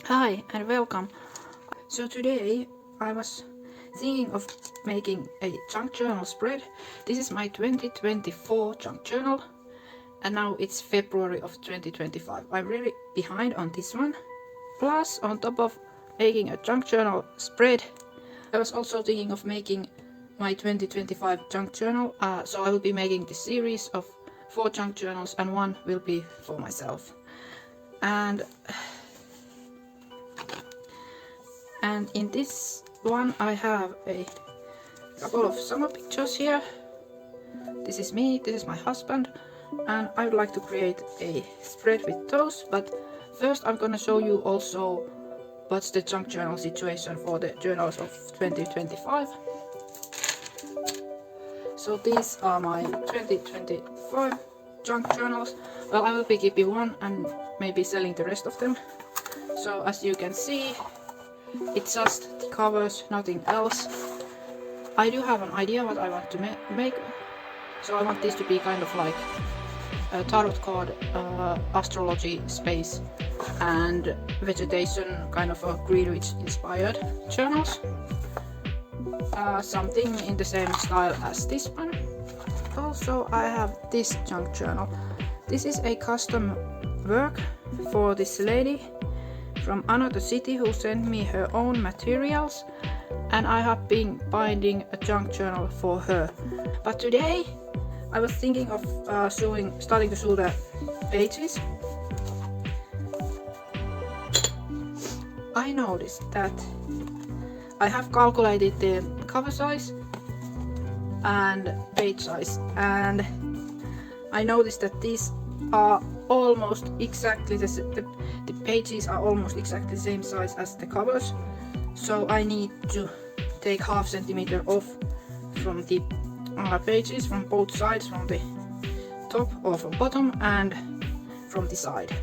Hi and welcome. So today I was thinking of making a junk journal spread. This is my 2024 junk journal and now it's February of 2025. I'm really behind on this one. Plus, on top of making a junk journal spread, I was also thinking of making my 2025 junk journal. So I will be making this series of 4 junk journals and one will be for myself. And in this one I have a couple of summer pictures here. This is me, this is my husband, and I would like to create a spread with those, but first I'm gonna show you also what's the junk journal situation for the journals of 2025. So these are my 2025 junk journals. Well, I will be keeping one and maybe selling the rest of them. So as you can see, it's just the covers, nothing else. I do have an idea what I want to make. So I want this to be kind of like a tarot card, astrology, space and vegetation, kind of a Greenwich inspired journals. Something in the same style as this one. Also I have this junk journal. This is a custom work for this lady from another city who sent me her own materials, and I have been binding a junk journal for her. But today I was thinking of starting to sew the pages. I noticed that I have calculated the cover size and page size, and I noticed that these are almost exactly the pages are almost exactly the same size as the covers, so I need to take half centimeter off from the pages from both sides, from the top or from bottom and from the side.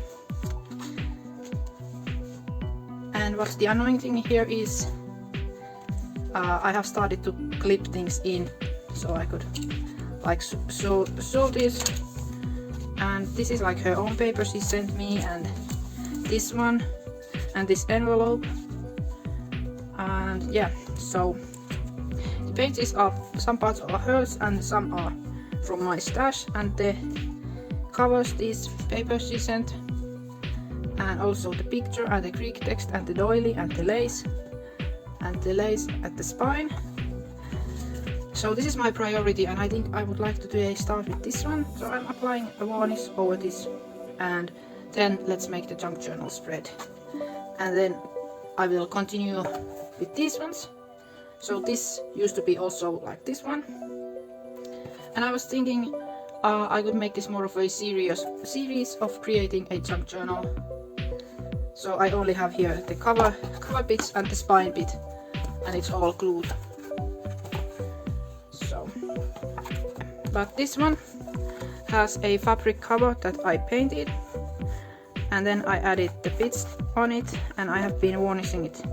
And what's the annoying thing here is I have started to clip things in, so I could like sew this. And this is like her own paper she sent me, and this one and this envelope, and yeah, so the pages are, some parts are hers and some are from my stash, and the covers, these papers she sent, and also the picture and the Greek text and the doily and the lace at the spine. So this is my priority, and I think I would like to today start with this one. So I'm applying a varnish over this, and then let's make the junk journal spread. And then I will continue with these ones. So this used to be also like this one. And I was thinking I could make this more of a series of creating a junk journal. So I only have here the cover bits and the spine bit, and it's all glued. But this one has a fabric cover that I painted, and then I added the bits on it, and I have been varnishing it.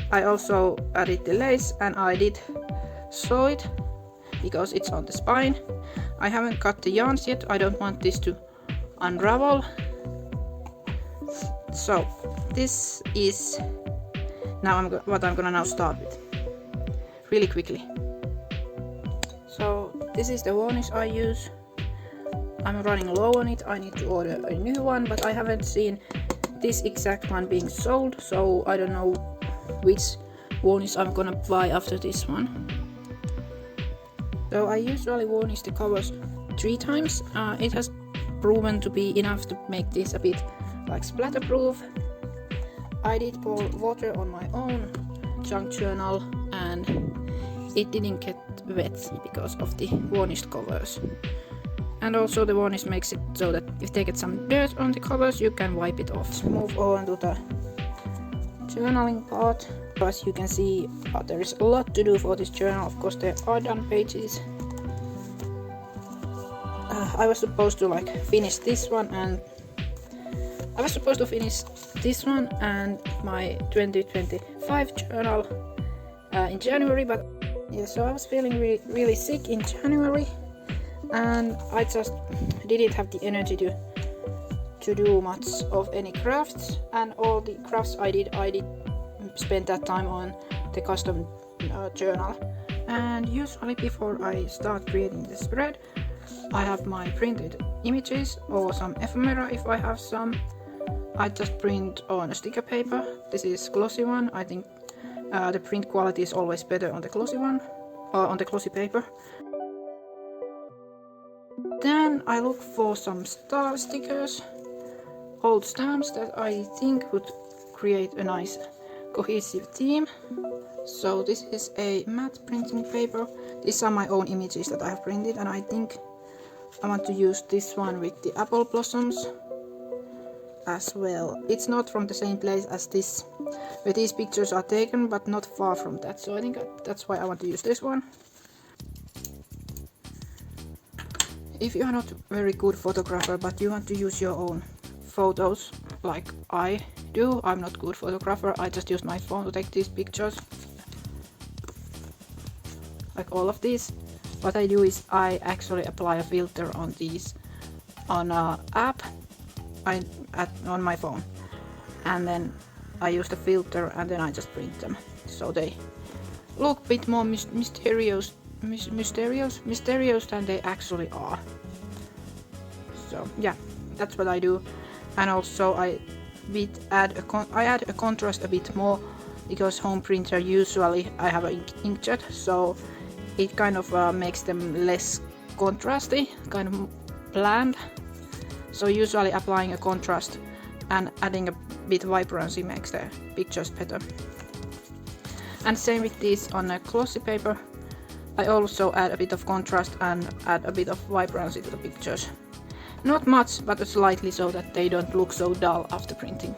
I also added the lace, and I did sew it because it's on the spine. I haven't cut the yarns yet, I don't want this to unravel. So this is now what I'm gonna now start with really quickly. So this is the varnish I use. I'm running low on it. I need to order a new one, but I haven't seen this exact one being sold, so I don't know which varnish I'm gonna buy after this one. So I usually varnish the covers 3 times. It has proven to be enough to make this a bit like splatter proof. I did pour water on my own junk journal and it didn't get wet because of the varnished covers. And also the varnish makes it so that if they get some dirt on the covers, you can wipe it off. Let's move on to the journaling part. As you can see, there is a lot to do for this journal. Of course, there are done pages. I was supposed to finish this one, and my 2025 journal in January, but yeah, so I was feeling really sick in January, and I just didn't have the energy to to do much of any crafts, and all the crafts I did spend that time on the custom journal. And usually before I start creating the spread, I have my printed images or some ephemera if I have some. I just print on a sticker paper. This is glossy one. I think the print quality is always better on the glossy one, or on the glossy paper. Then I look for some star stickers, old stamps that I think would create a nice cohesive theme. So this is a matte printing paper. These are my own images that I have printed, and I think I want to use this one with the apple blossoms as well. It's not from the same place as this, where these pictures are taken, but not far from that. So I think that's why I want to use this one. If you are not a very good photographer, but you want to use your own photos like I do, I'm not a good photographer, I just use my phone to take these pictures. Like all of these. What I do is I actually apply a filter on these on an app on my phone. And then I use the filter and then I just print them. So they look a bit more mysterious than they actually are. So yeah, that's what I do. And also I add a contrast a bit more, because home printer usually I have an inkjet, so it kind of makes them less contrasty, kind of bland. So usually applying a contrast and adding a bit vibrancy makes the pictures better. And same with this on a glossy paper. I also add a bit of contrast and add a bit of vibrancy to the pictures. Not much, but slightly, so that they don't look so dull after printing.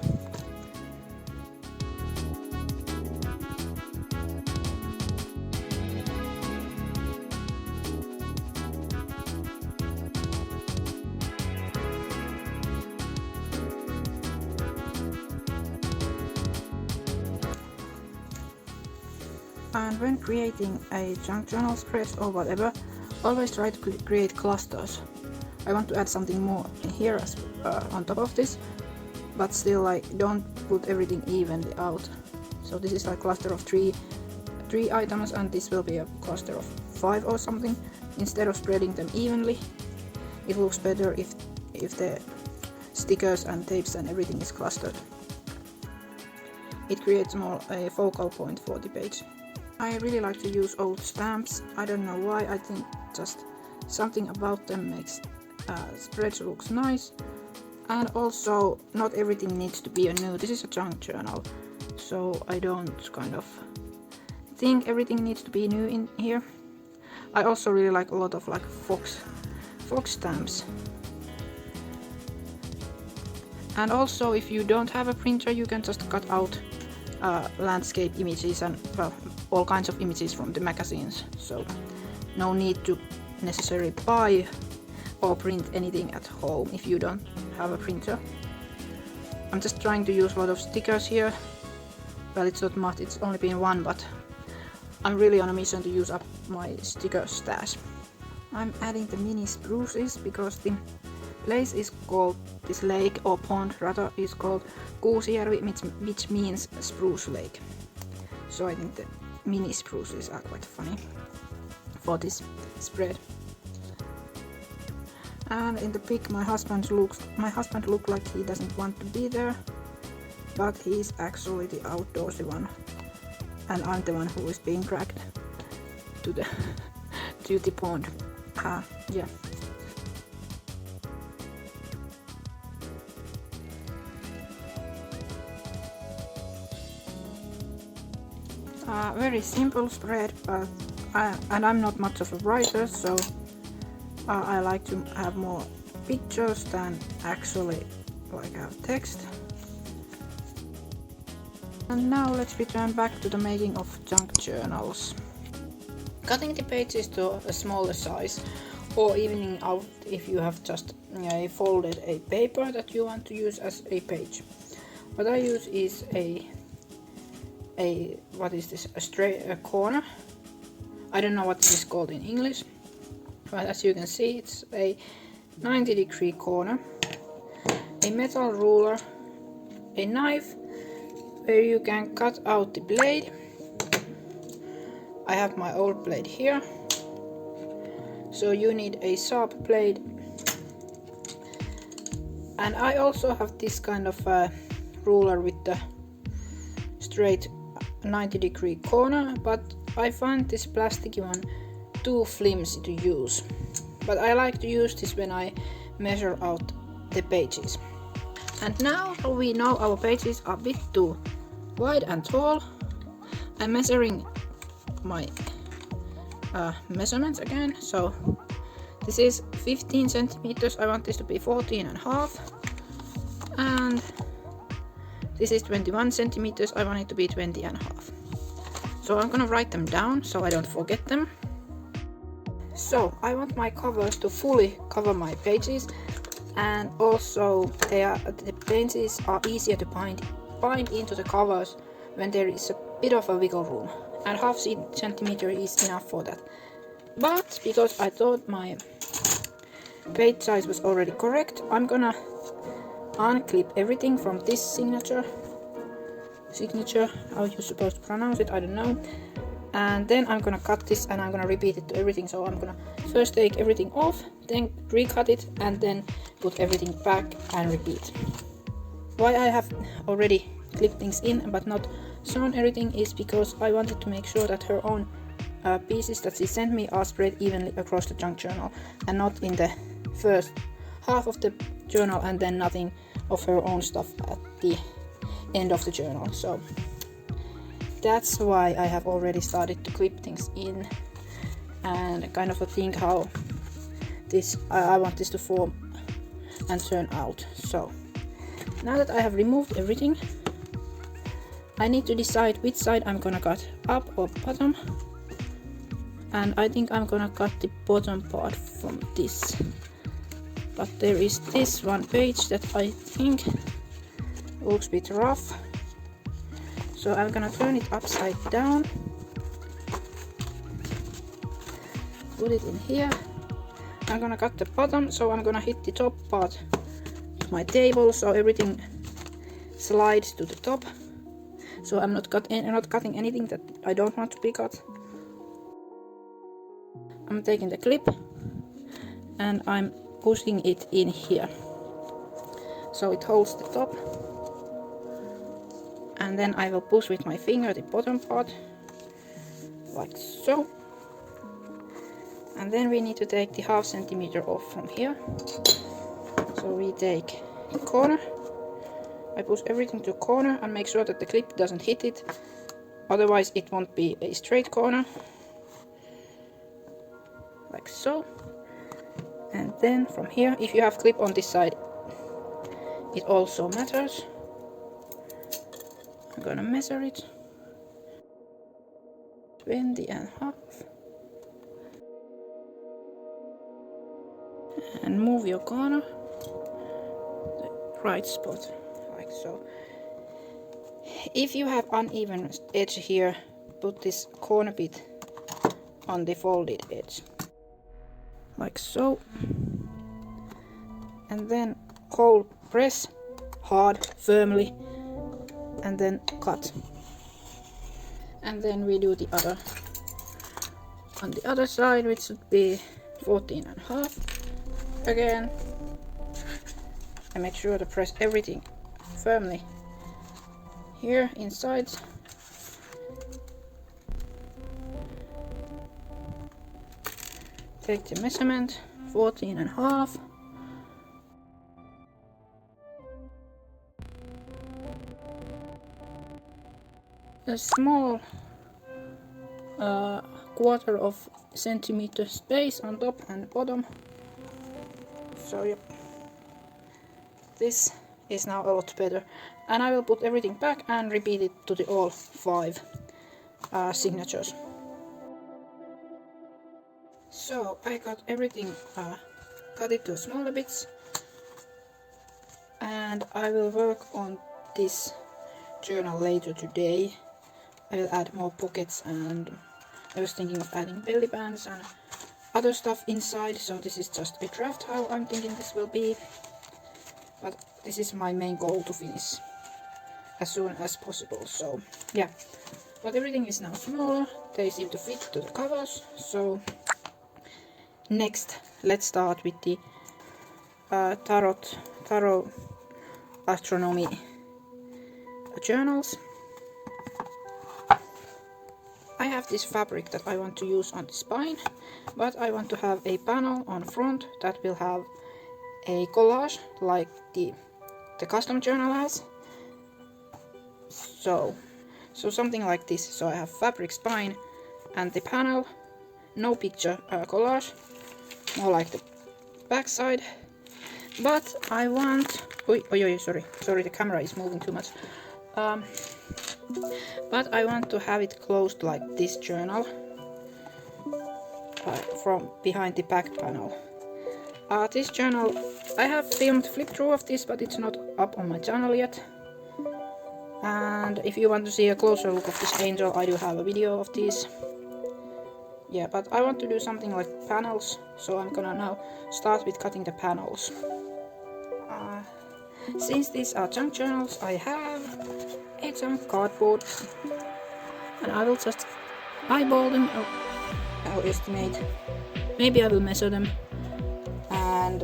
And when creating a junk journal spread or whatever, always try to create clusters. I want to add something more in here as on top of this, but still, like, don't put everything evenly out. So this is like a cluster of three items, and this will be a cluster of 5 or something. Instead of spreading them evenly, it looks better if the stickers and tapes and everything is clustered. It creates more a focal point for the page. I really like to use old stamps. I don't know why. I think just something about them makes spreads looks nice. And also, not everything needs to be a new. This is a junk journal, so I don't kind of think everything needs to be new in here. I also really like a lot of like fox stamps. And also, if you don't have a printer, you can just cut out landscape images and, well, all kinds of images from the magazines. So no need to necessarily buy or print anything at home if you don't have a printer. I'm just trying to use a lot of stickers here. Well, it's not much, it's only been one, but I'm really on a mission to use up my sticker stash. I'm adding the mini spruces because the place is called, this lake or pond rather, is called Kuusijärvi, which means spruce lake. So I think the mini spruces are quite funny for this spread. And in the pic my husband looked like he doesn't want to be there, but he's actually the outdoorsy one, and I'm the one who is being dragged to the pond. Yeah. Very simple spread, but I'm not much of a writer, so I like to have more pictures than actually like have text. And now let's return back to the making of junk journals. Cutting the pages to a smaller size, or evening out if you have just folded a paper that you want to use as a page. What I use is what is this? A corner. I don't know what this is called in English, but as you can see, it's a 90-degree corner. a metal ruler, a knife where you can cut out the blade. I have my old blade here, so you need a sharp blade. And I also have this kind of ruler with the straight 90-degree corner, but I find this plasticky one too flimsy to use. But I like to use this when I measure out the pages. And now we know our pages are a bit too wide and tall. I'm measuring my measurements again. So this is 15 centimeters. I want this to be 14.5. And this is 21 centimeters. I want it to be 20.5. So I'm gonna write them down so I don't forget them. So I want my covers to fully cover my pages, and also the pages are easier to bind into the covers when there is a bit of a wiggle room, and half centimeter is enough for that. But because I thought my page size was already correct, I'm gonna unclip everything from this signature, how you supposed to pronounce it, I don't know. And then I'm gonna cut this and I'm gonna repeat it to everything. So I'm gonna first take everything off, then recut it, and then put everything back and repeat. Why I have already clipped things in but not sewn everything is because I wanted to make sure that her own pieces that she sent me are spread evenly across the junk journal, and not in the first half of the journal and then nothing of her own stuff at the end of the journal. So that's why I have already started to clip things in and kind of think how this I want this to form and turn out. So now that I have removed everything, I need to decide which side I'm gonna cut, up or bottom. And I think I'm gonna cut the bottom part from this. But there is this one page that I think looks a bit rough. So I'm gonna turn it upside down, put it in here. I'm gonna cut the bottom, so I'm gonna hit the top part of my table so everything slides to the top. So I'm not cutting anything that I don't want to be cut. I'm taking the clip and I'm pushing it in here so it holds the top. And then I will push with my finger the bottom part, like so. And then we need to take the half centimeter off from here. So we take the corner. I push everything to corner and make sure that the clip doesn't hit it. Otherwise it won't be a straight corner. Like so. And then from here, if you have clip on this side, it also matters. I'm gonna measure it. 20.5. And move your corner to the right spot, like so. If you have uneven edge here, put this corner bit on the folded edge, like so. And then press hard, firmly, and then cut. And then we do the other on the other side, which should be 14.5. Again, I make sure to press everything firmly here inside. Take the measurement, 14.5. A small quarter of centimeter space on top and bottom. So yep, this is now a lot better, and I will put everything back and repeat it to the all 5 signatures. So I got everything cut it to smaller bits, and I will work on this journal later today. I will add more pockets, and I was thinking of adding belly bands and other stuff inside, so this is just a draft how I'm thinking this will be. But this is my main goal, to finish as soon as possible. So yeah, but everything is now smaller, they seem to fit to the covers. So next, let's start with the tarot astronomy journals. I have this fabric that I want to use on the spine, but I want to have a panel on front that will have a collage like the custom journal has. So something like this. So I have fabric spine and the panel, no picture collage, more like the back side. But I want, sorry, the camera is moving too much. But I want to have it closed like this journal, from behind the back panel. This journal, I have filmed flip through of this, but it's not up on my channel yet. And if you want to see a closer look of this angel, I do have a video of this. Yeah, but I want to do something like panels, so I'm gonna now start with cutting the panels. Since these are junk journals, I have a junk cardboard, and I will just eyeball them, or estimate. Maybe I will measure them, and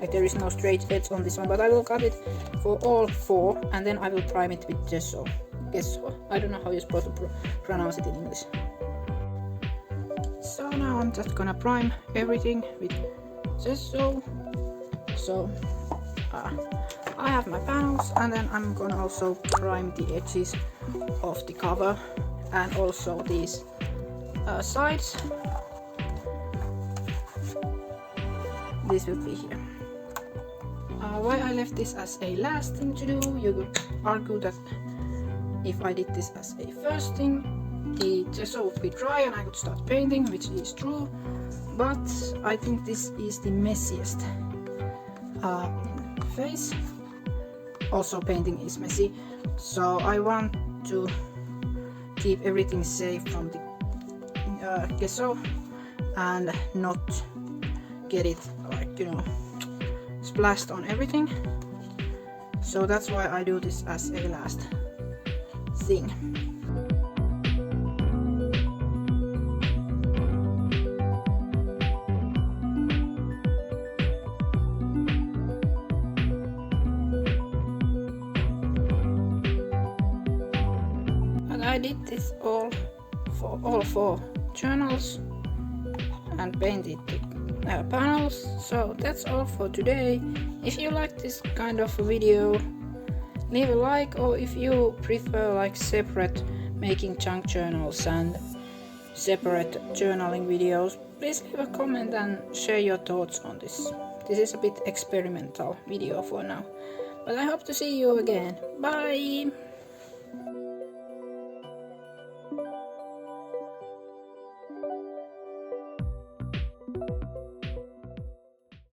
like there is no straight edge on this one, but I will cut it for all 4, and then I will prime it with gesso. I don't know how you're supposed to pronounce it in English. So now I'm just gonna prime everything with gesso. So I have my panels, and then I'm gonna also prime the edges of the cover and also these sides. This will be here. Why I left this as a last thing to do, you could argue that if I did this as a first thing, the gesso would be dry and I could start painting, which is true, but I think this is the messiest phase. Also, painting is messy, so I want to keep everything safe from the gesso and not get it, like, you know, splashed on everything. So that's why I do this as a last thing. And I did this all for all 4 journals and painted the panels. So that's all for today. If you like this kind of video, leave a like, or if you prefer like separate making junk journals and separate journaling videos, please leave a comment and share your thoughts on this. This is a bit experimental video for now, but I hope to see you again. Bye!